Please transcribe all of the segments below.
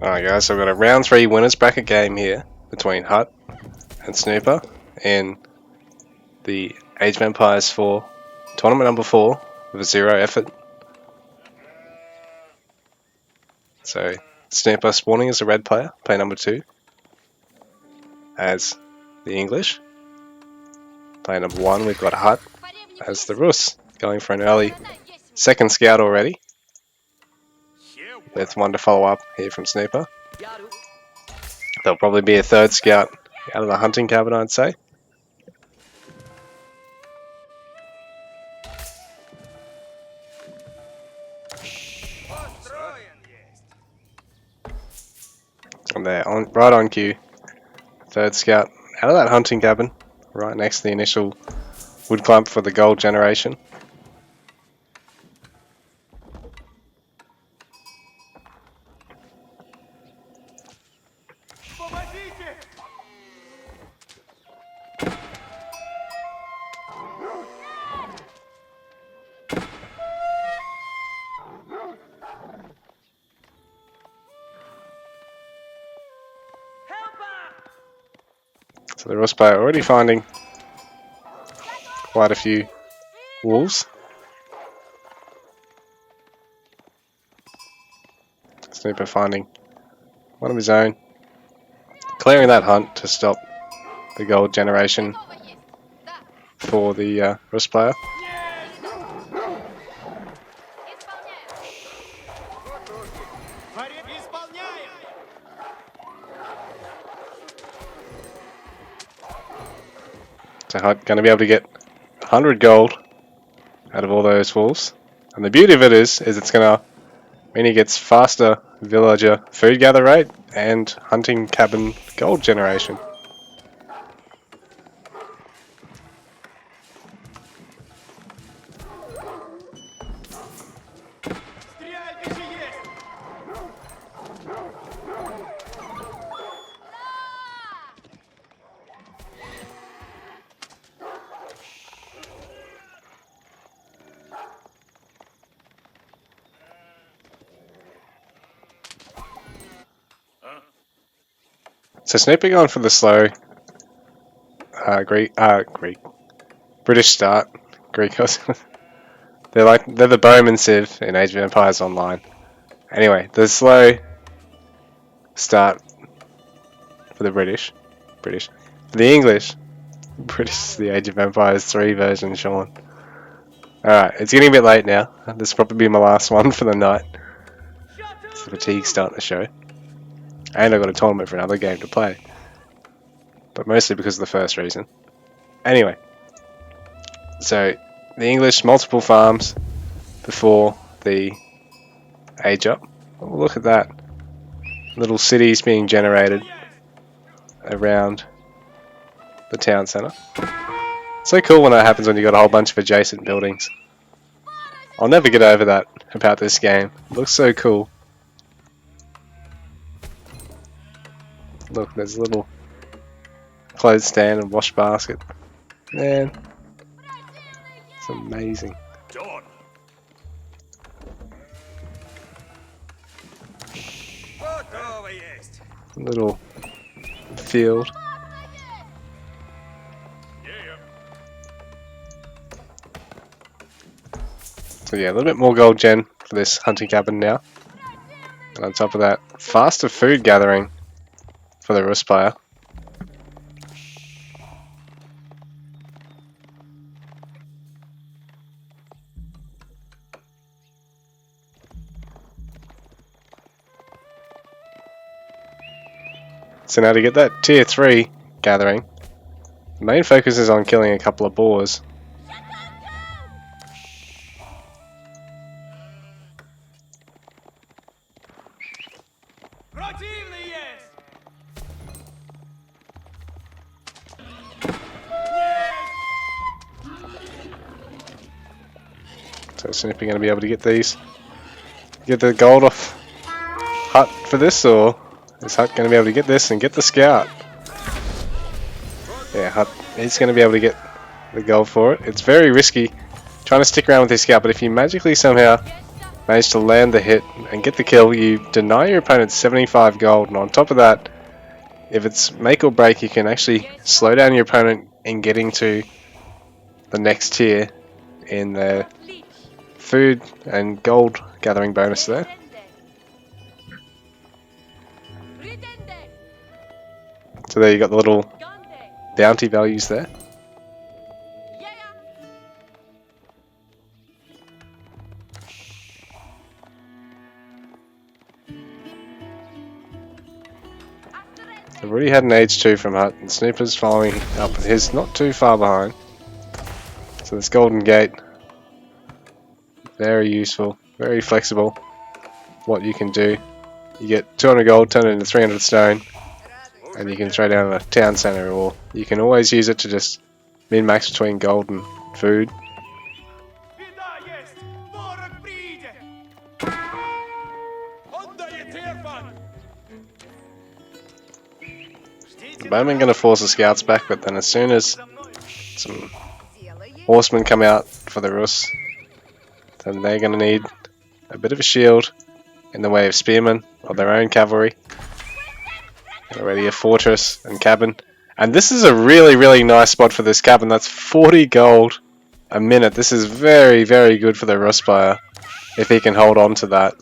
Alright guys, so we've got a round 3 winners bracket game here between HuT and Snoopa in the Age of Empires 4 tournament number 4 with a 0 effort. So Snoopa spawning as a red player, player number 2 as the English. Player number 1 we've got HuT as the Rus, going for an early second scout already. That's one to follow up here from Snoopa. There'll probably be a third scout out of the hunting cabin, I'd say. And they're right on cue. Third scout out of that hunting cabin, right next to the initial wood clump for the gold generation. So the Rus player already finding quite a few wolves. Snoopa finding one of his own, clearing that hunt to stop the gold generation for the Rus player. So HuT going to be able to get 100 gold out of all those wolves. And the beauty of it is it's going to mean he gets faster villager food gather rate and hunting cabin gold generation. So Snoopa going for the slow British start. Greek. they're the Bowman Civ in Age of Empires Online. Anyway, the slow start for the British. For the English. British, the Age of Empires 3 version, Sean. Alright, it's getting a bit late now. This will probably be my last one for the night. It's the fatigue starting to show. And I've got a tournament for another game to play. But mostly because of the first reason. Anyway. So, the English, multiple farms before the age up. Oh, look at that. Little cities being generated around the town centre. So cool when that happens when you've got a whole bunch of adjacent buildings. I'll never get over that about this game. It looks so cool. Look, there's a little clothes stand and wash basket. Man, it's amazing. Little field. So yeah, a little bit more gold gen for this hunting cabin now. And on top of that, faster food gathering for the Rus player. So now to get that tier 3 gathering, the main focus is on killing a couple of boars. So Snoopa going to be able to get these, get the gold off HuT for this, or is HuT going to be able to get this and get the scout? Yeah, HuT is going to be able to get the gold for it. It's very risky trying to stick around with this scout, but if you magically somehow manage to land the hit and get the kill, you deny your opponent 75 gold, and on top of that, if it's make or break, you can actually slow down your opponent in getting to the next tier in their food and gold gathering bonus there. So there you got the little bounty values there. I've already had an H2 from HuT, and Snoopa's following up with his not too far behind. So this golden gate, very useful, very flexible. What you can do, you get 200 gold, turn it into 300 stone, and you can throw down a town center, or you can always use it to just min-max between gold and food. The bowman going to force the scouts back, but then as soon as some horsemen come out for the Rus, then they're going to need a bit of a shield in the way of spearmen or their own cavalry. Already a fortress and cabin. And this is a really nice spot for this cabin. That's 40 gold a minute. This is very good for the Rus buyer if he can hold on to that.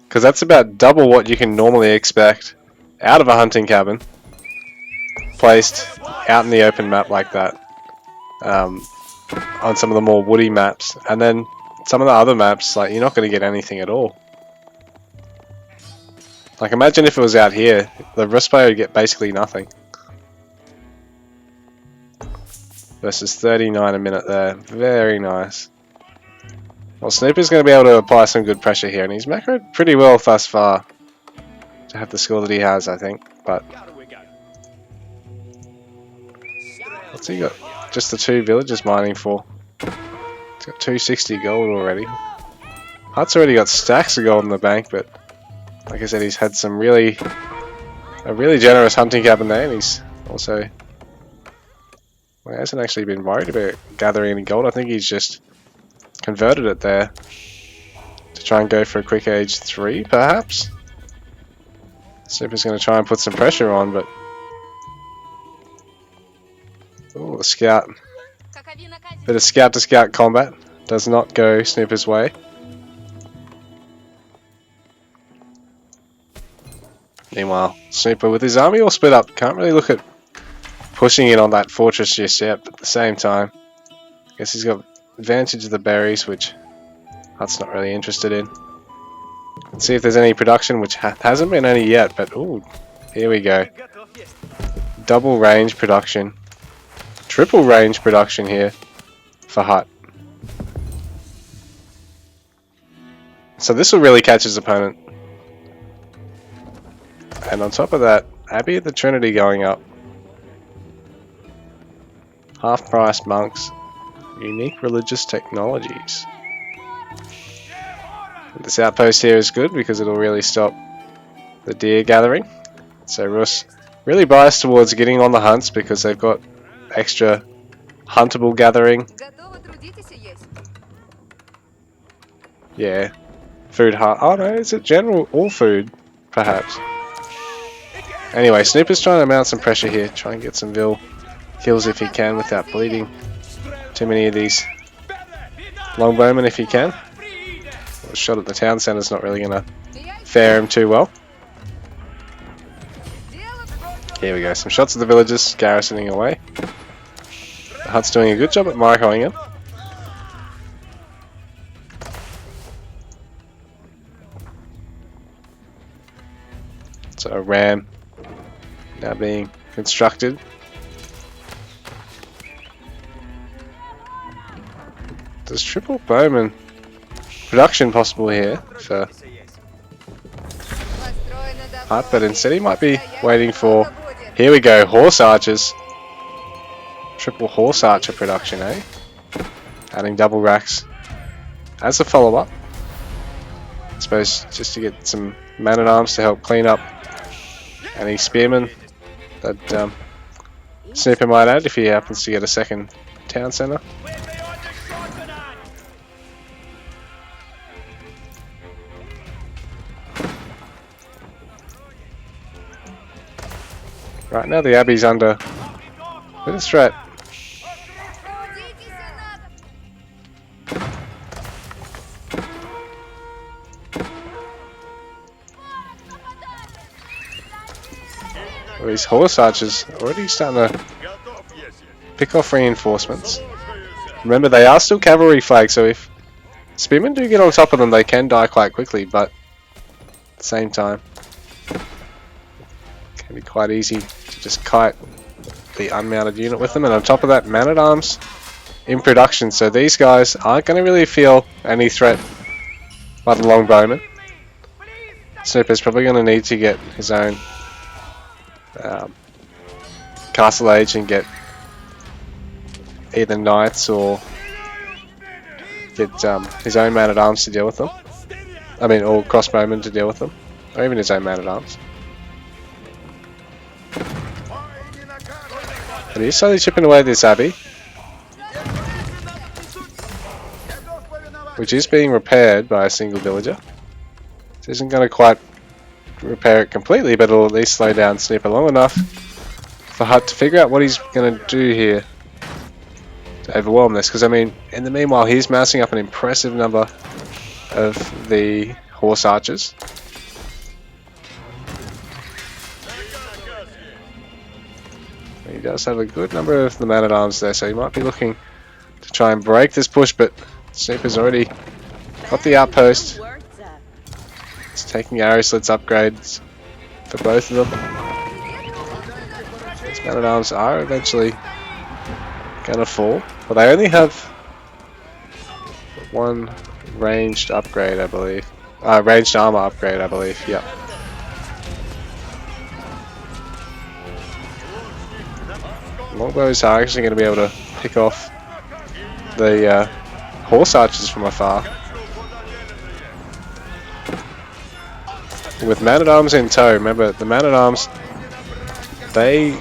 Because that's about double what you can normally expect out of a hunting cabin placed out in the open map like that. On some of the more woody maps. And then some of the other maps, like, you're not going to get anything at all. Like, imagine if it was out here, the Rus player would get basically nothing. Versus 39 a minute there. Very nice. Well, Snoopa's going to be able to apply some good pressure here, and he's macroed pretty well thus far to have the score that he has, I think. But what's he got? Just the 2 villagers mining for. He's got 260 gold already. HuT's already got stacks of gold in the bank, but like I said, he's had a really generous hunting cabin there, and he's also, well, he hasn't actually been worried about gathering any gold. I think he's just converted it there to try and go for a quick age 3, perhaps. Snoopa's going to try and put some pressure on, but oh, the scout. Bit of scout to scout combat does not go Snoopa's way. Meanwhile, Snoopa with his army all split up, can't really look at pushing in on that fortress just yet, but at the same time, I guess he's got advantage of the berries, which HuT's not really interested in. Let's see if there's any production, which hasn't been any yet, but ooh, here we go. Double range production. Triple range production here for HuT. So this will really catch his opponent. And on top of that, Abbey of the Trinity going up. Half price monks. Unique religious technologies. This outpost here is good because it'll really stop the deer gathering. So Rus really biased towards getting on the hunts because they've got extra huntable gathering. Yeah. Food hut. Oh no, is it general or food? Perhaps. Anyway, Snoopa's trying to mount some pressure here. Try and get some kills if he can without bleeding too many of these longbowmen if he can. A shot at the town center's not really going to fare him too well. Here we go. Some shots at the villagers garrisoning away. The HuT's doing a good job at microing him. So a ram now being constructed. There's triple bowman production possible here for HuT, but instead he might be waiting for, here we go, horse archers. Triple horse archer production, eh? Adding double racks as a follow-up. I suppose just to get some man-at-arms to help clean up any spearmen that Snoopa might add if he happens to get a second town centre. Right now the Abbey's under a bit of threat. Well, these horse archers already starting to pick off reinforcements. Remember, they are still cavalry flags, so if spearmen do get on top of them, they can die quite quickly, but at the same time, it can be quite easy to just kite the unmounted unit with them. And on top of that, man-at-arms in production, so these guys aren't going to really feel any threat by the longbowmen. Snoopa's probably going to need to get his own castle age and get either knights or get his own man-at-arms to deal with them. I mean, or crossbowmen to deal with them, or even his own man-at-arms. But he's slowly chipping away this abbey, which is being repaired by a single villager. This isn't going to quite repair it completely, but it'll at least slow down Snoopa long enough for HuT to figure out what he's going to do here to overwhelm this. Because I mean, in the meanwhile, he's massing up an impressive number of the horse archers. He does have a good number of the man-at-arms there, so he might be looking to try and break this push, but Snoopa's already got the outpost. He's taking arrow slits upgrades for both of them. These man-at-arms are eventually going to fall, but they only have one ranged upgrade, I believe. Ranged armor upgrade, I believe, yep. Longbows are actually going to be able to pick off the horse archers from afar. With man-at-arms in tow, remember the man-at-arms, they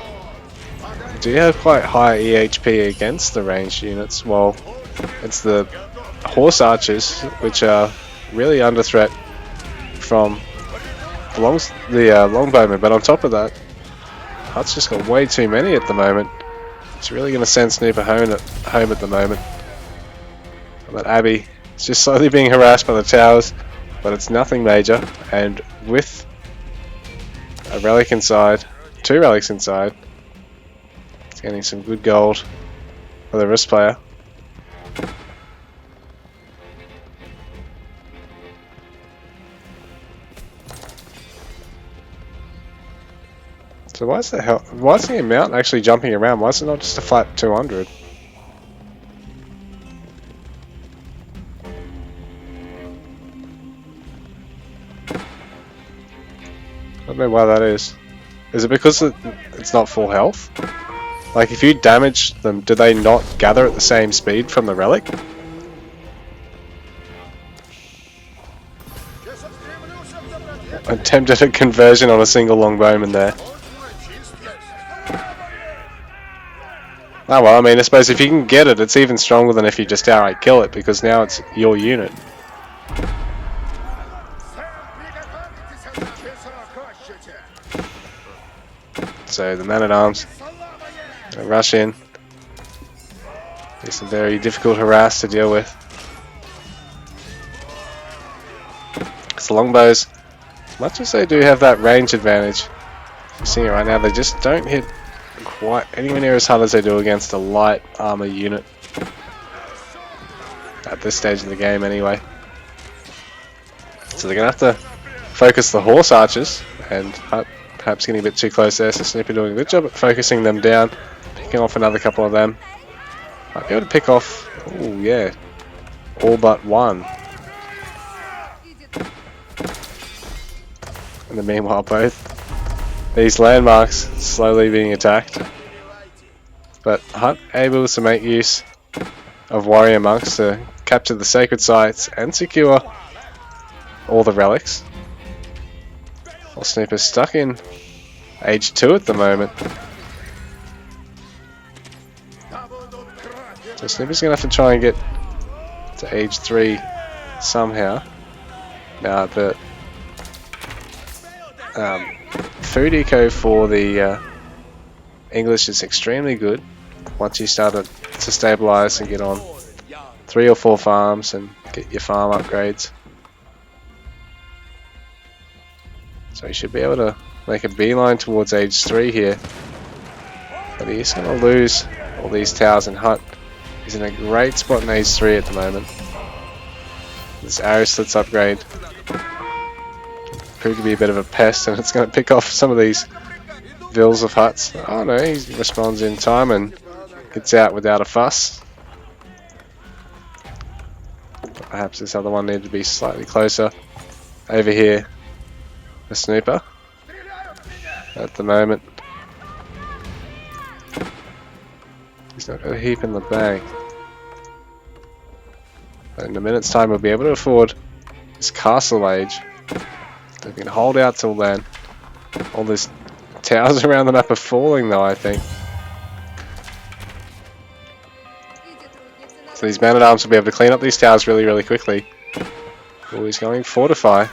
do have quite high EHP against the ranged units, while it's the horse archers which are really under threat from the longbowmen. But on top of that, HuT's just got way too many at the moment. It's really going to send Snoopa home at the moment. And that Abbey is just slowly being harassed by the towers, but it's nothing major. And with a relic inside, 2 relics inside, it's getting some good gold for the wrist player. So why is the amount actually jumping around? Why is it not just a flat 200? I don't know why that is. Is it because it's not full health? Like if you damage them, do they not gather at the same speed from the relic? Attempted a conversion on a single longbowman there. Oh well, I mean, I suppose if you can get it, it's even stronger than if you just outright kill it, because now it's your unit. So the man-at-arms rush in. It's a very difficult harass to deal with. Because the longbows, much as they do have that range advantage, you're seeing it right now, they just don't hit quite anywhere near as hard as they do against a light armor unit at this stage of the game anyway. So they're going to have to focus the horse archers, and perhaps getting a bit too close there, so Snoopa doing a good job at focusing them down, picking off another couple of them. Might be able to pick off, oh yeah, all but one. In the meanwhile, both these landmarks slowly being attacked. But HuT able to make use of warrior monks to capture the sacred sites and secure all the relics. While Snoopa's stuck in age 2 at the moment. So Snoopa's going to have to try and get to age 3 somehow. Now the food eco for the English is extremely good once you start to stabilize and get on 3 or 4 farms and get your farm upgrades. So he should be able to make a beeline towards age 3 here. But he's going to lose all these towers, and HuT is in a great spot in age 3 at the moment. This arrow slits upgrade proved to be a bit of a pest, and it's going to pick off some of these vills of HuTs. Oh no, he responds in time and gets out without a fuss. Perhaps this other one needed to be slightly closer. Over here, the Snoopa. At the moment, he's not got a heap in the bank. But in a minute's time, we'll be able to afford this castle age. We can hold out till then. All these towers around the map are falling, though, I think. So these man-at-arms will be able to clean up these towers really, really quickly. Oh, he's going fortify.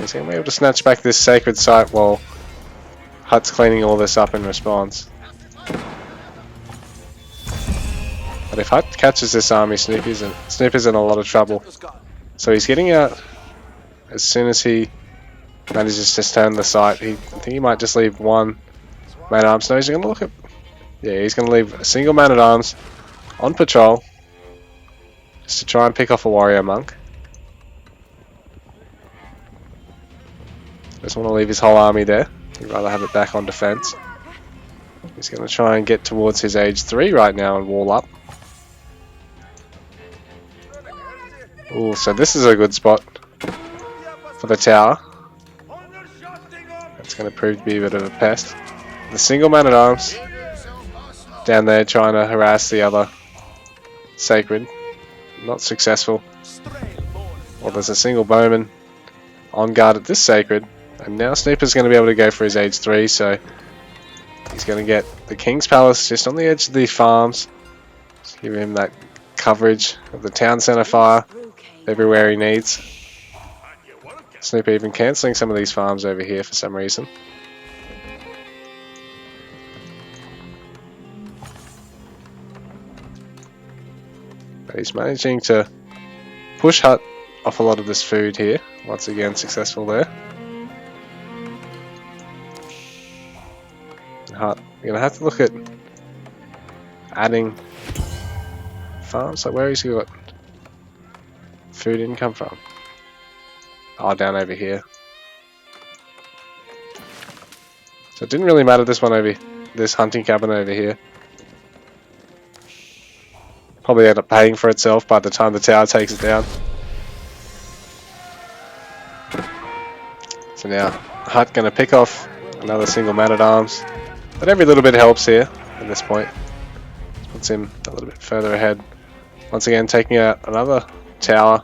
He's going to be able to snatch back this sacred site while HuT's cleaning all this up in response. But if HuT catches this army, Snoopa's in a lot of trouble. So he's getting out as soon as he manages to turn the site. I think he might just leave one man-at-arms. No, he's going to look at... Yeah, he's going to leave a single man-at-arms on patrol just to try and pick off a warrior monk. Doesn't want to leave his whole army there. He'd rather have it back on defense. He's going to try and get towards his age 3 right now and wall up. Ooh, so this is a good spot for the tower. That's going to prove to be a bit of a pest. The single man-at-arms down there trying to harass the other sacred. Not successful. Well, there's a single bowman on guard at this sacred. And now Snoopa's going to be able to go for his age 3, so he's going to get the King's Palace just on the edge of the farms. Just give him that coverage of the town centre fire everywhere he needs. Snoopa even cancelling some of these farms over here for some reason. But he's managing to push HuT off a lot of this food here. Once again, successful there. HuT, you're going to have to look at adding farms. Like, where has he got food income from? Oh, down over here. So it didn't really matter this one over this hunting cabin over here. Probably end up paying for itself by the time the tower takes it down. So now HuT going to pick off another single man-at-arms. But every little bit helps here at this point. Puts him a little bit further ahead. Once again taking out another tower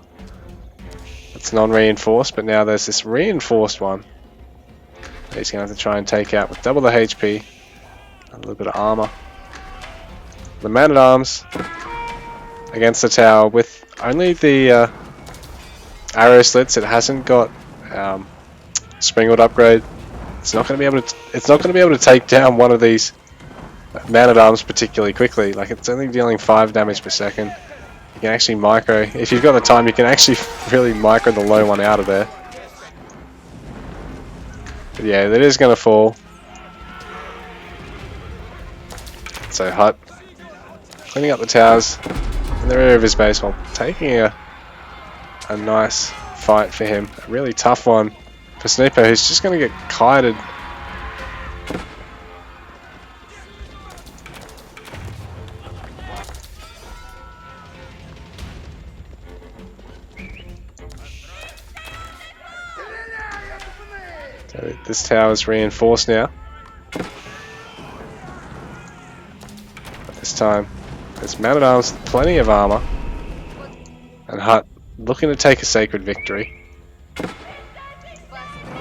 that's non-reinforced, but now there's this reinforced one that he's going to have to try and take out with double the HP. A little bit of armor. The man-at-arms against the tower with only the arrow slits. It hasn't got Springwood upgrade. It's not going to be able to take down one of these man-at-arms particularly quickly. Like, it's only dealing 5 damage per second. You can actually micro, if you've got the time, you can actually really micro the low one out of there. But yeah, that is going to fall. So HuT cleaning up the towers in the rear of his base while taking a nice fight for him. A really tough one for Snoopa, who's just going to get kited. So this tower is reinforced now. But this time, there's man-at-arms, plenty of armor, and HuT looking to take a sacred victory.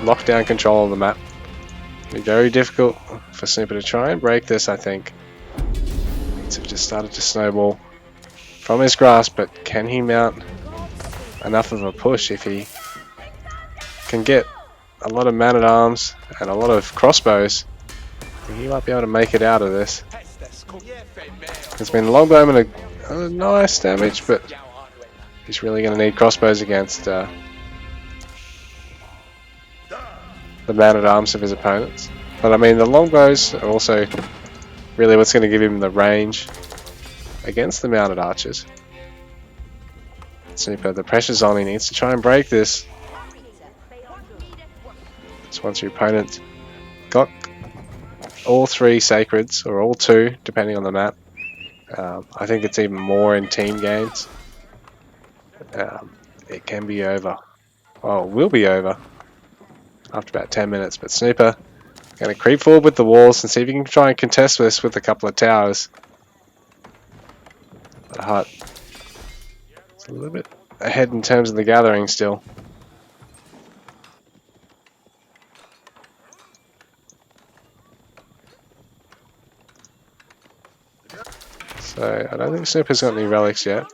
Lock down control of the map. It'll be very difficult for Snoopa to try and break this, I think. Points have just started to snowball from his grasp, but can he mount enough of a push? If he can get a lot of man-at-arms and a lot of crossbows, he might be able to make it out of this. It's been longbowman a nice damage, but he's really going to need crossbows against the man-at-arms of his opponents. But I mean, the longbows are also really what's going to give him the range against the mounted archers. Snoopa, the pressure's on, he needs to try and break this. So once your opponent got all 3 sacreds, or all 2, depending on the map, I think it's even more in team games. It can be over. Oh, it will be over after about 10 minutes, but Snoopa going to creep forward with the walls and see if he can try and contest this with a couple of towers. But HuT is a little bit ahead in terms of the gathering still. So I don't think Snoopa's got any relics yet.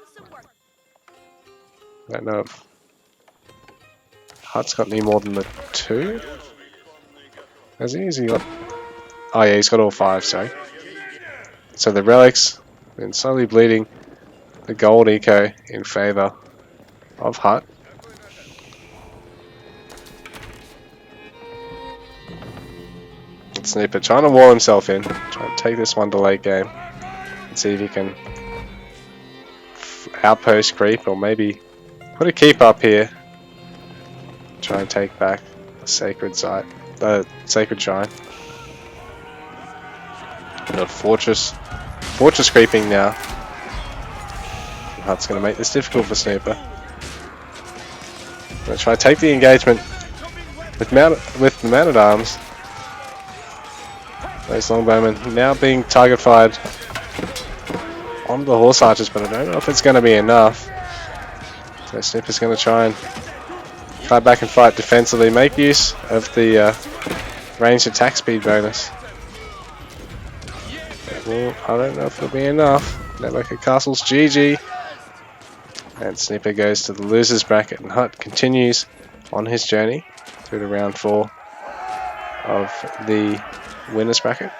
I don't know if HuT's got any more than the 2. Has he? Has he got... Oh yeah, he's got all 5, sorry. So the relics been slowly bleeding the gold eco in favour of HuT. Snoopa trying to wall himself in, trying to take this one to late game and see if he can outpost creep or maybe put a keep up here. Try and take back the sacred site, the sacred shrine. Got fortress creeping now. HuT's going to make this difficult for Snoopa. Going to try to take the engagement with the man-at-arms. Those longbowmen now being target fired on the horse archers, but I don't know if it's going to be enough. So Snoopa's going to try and fight back and fight defensively, make use of the ranged attack speed bonus. Well, I don't know if it'll be enough. Network of Castles, GG. And Snoopa goes to the losers bracket, and HuT continues on his journey through to round 4 of the winners bracket.